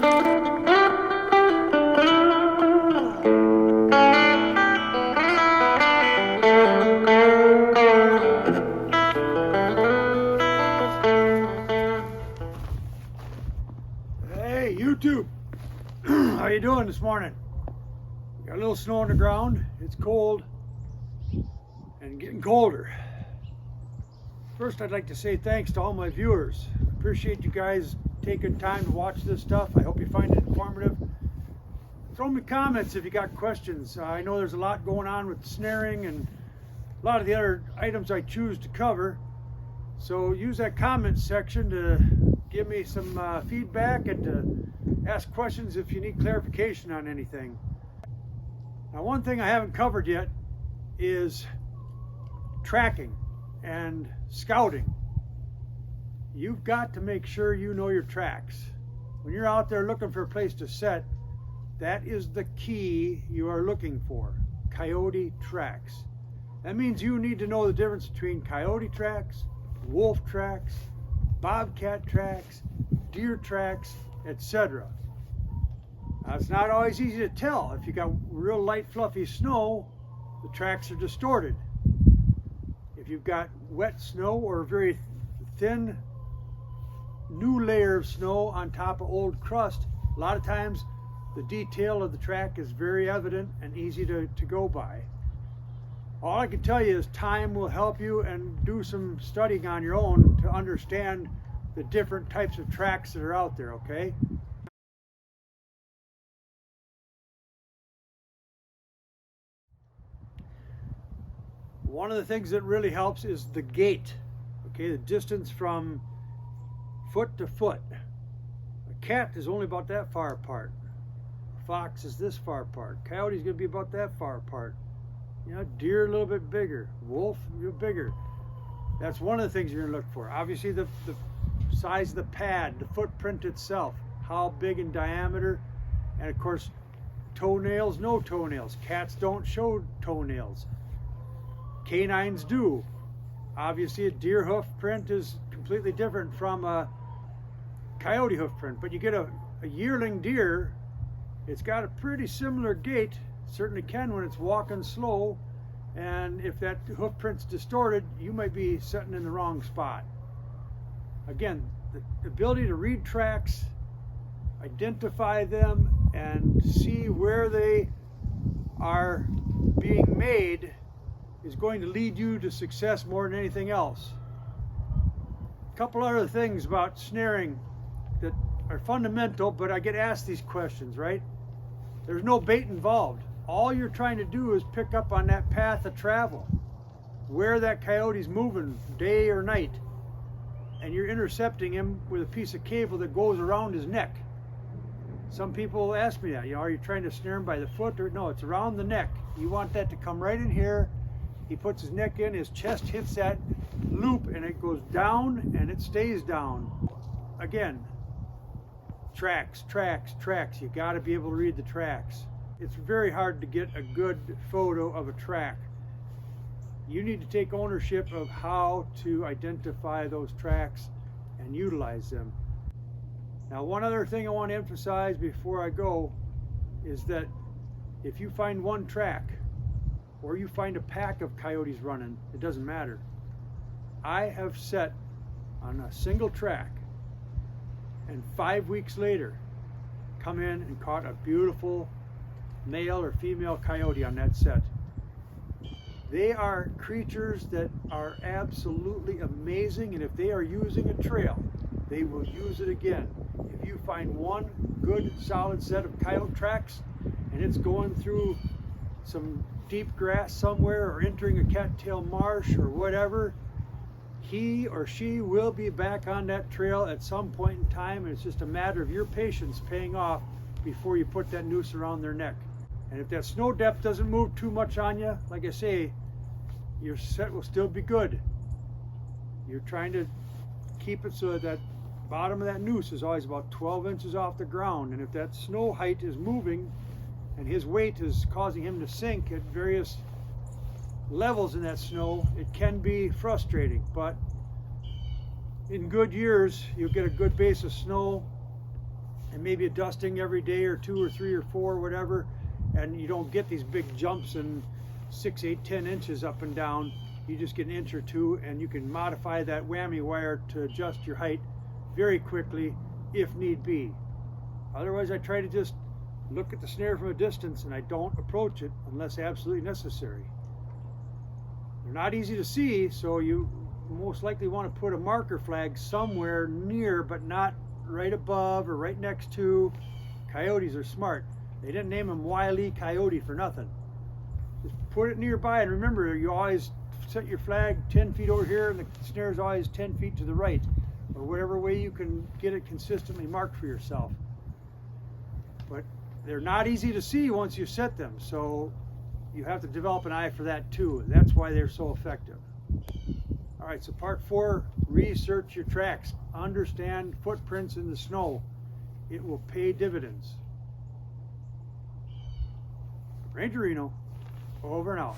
Hey YouTube, how you doing this morning? Got a little snow on the ground. It's cold and getting colder. First, I'd like to say thanks to all my viewers. Appreciate you guys taking time to watch this stuff. I hope you find it informative. Throw me comments if you got questions. I know there's a lot going on with snaring and a lot of the other items I choose to cover. So use that comment section to give me some feedback and to ask questions if you need clarification on anything. Now, one thing I haven't covered yet is tracking and scouting. You've got to make sure you know your tracks. When you're out there looking for a place to set, that is the key you are looking for. Coyote tracks. That means you need to know the difference between coyote tracks, wolf tracks, bobcat tracks, deer tracks, etc. Now, it's not always easy to tell. If you got real light fluffy snow, the tracks are distorted. If you've got wet snow or a very thin new layer of snow on top of old crust, a lot of times the detail of the track is very evident and easy to go by. All I can tell you is time will help you, and do some studying on your own to understand the different types of tracks that are out there, okay? One of the things that really helps is the gait, okay? The distance from foot to foot. A cat is only about that far apart. A fox is this far apart. Coyote's gonna be about that far apart. You know, deer a little bit bigger, wolf a little bigger. That's one of the things you're gonna look for. Obviously the size of the pad, the footprint itself, how big in diameter, and of course toenails, no toenails. Cats don't show toenails. Canines do. Obviously a deer hoof print is completely different from a coyote hoof print, but you get a yearling deer, it's got a pretty similar gait. Certainly can when it's walking slow, and if that hoof print's distorted, you might be sitting in the wrong spot. Again, the ability to read tracks, identify them, and see where they are being made is going to lead you to success more than anything else. A couple other things about snaring that are fundamental, but I get asked these questions, right? There's no bait involved. All you're trying to do is pick up on that path of travel, where that coyote's moving day or night, and you're intercepting him with a piece of cable that goes around his neck. Some people ask me that, you know, are you trying to snare him by the foot? Or no, it's around the neck. You want that to come right in here. He puts his neck in, his chest hits that loop, and it goes down and it stays down. Again, tracks, tracks, tracks. You got to be able to read the tracks. It's very hard to get a good photo of a track. You need to take ownership of how to identify those tracks and utilize them. Now, one other thing I want to emphasize before I go is that if you find one track or you find a pack of coyotes running, it doesn't matter. I have set on a single track, and 5 weeks later come in and caught a beautiful male or female coyote on that set. They are creatures that are absolutely amazing, and if they are using a trail, they will use it again. If you find one good solid set of coyote tracks and it's going through some deep grass somewhere or entering a cattail marsh or whatever, he or she will be back on that trail at some point in time, and it's just a matter of your patience paying off before you put that noose around their neck. And if that snow depth doesn't move too much on you, like I say, your set will still be good. You're trying to keep it so that bottom of that noose is always about 12 inches off the ground, and if that snow height is moving and his weight is causing him to sink at various levels in that snow, it can be frustrating. But in good years, you'll get a good base of snow and maybe a dusting every day or 2 or 3 or 4, whatever, and you don't get these big jumps in 6, 8, 10 inches up and down. You just get an inch or 2, and you can modify that whammy wire to adjust your height very quickly if need be. Otherwise, I try to just look at the snare from a distance, and I don't approach it unless absolutely necessary. They're not easy to see, so you most likely want to put a marker flag somewhere near, but not right above or right next to. Coyotes are smart. They didn't name him Wile E. Coyote for nothing. Just put it nearby, and remember, you always set your flag 10 feet over here, and the snare's always 10 feet to the right, or whatever way you can get it consistently marked for yourself. But they're not easy to see once you set them, so you have to develop an eye for that too. That's why they're so effective. All right, so part 4, research your tracks. Understand footprints in the snow. It will pay dividends. Ranger Reno, over and out.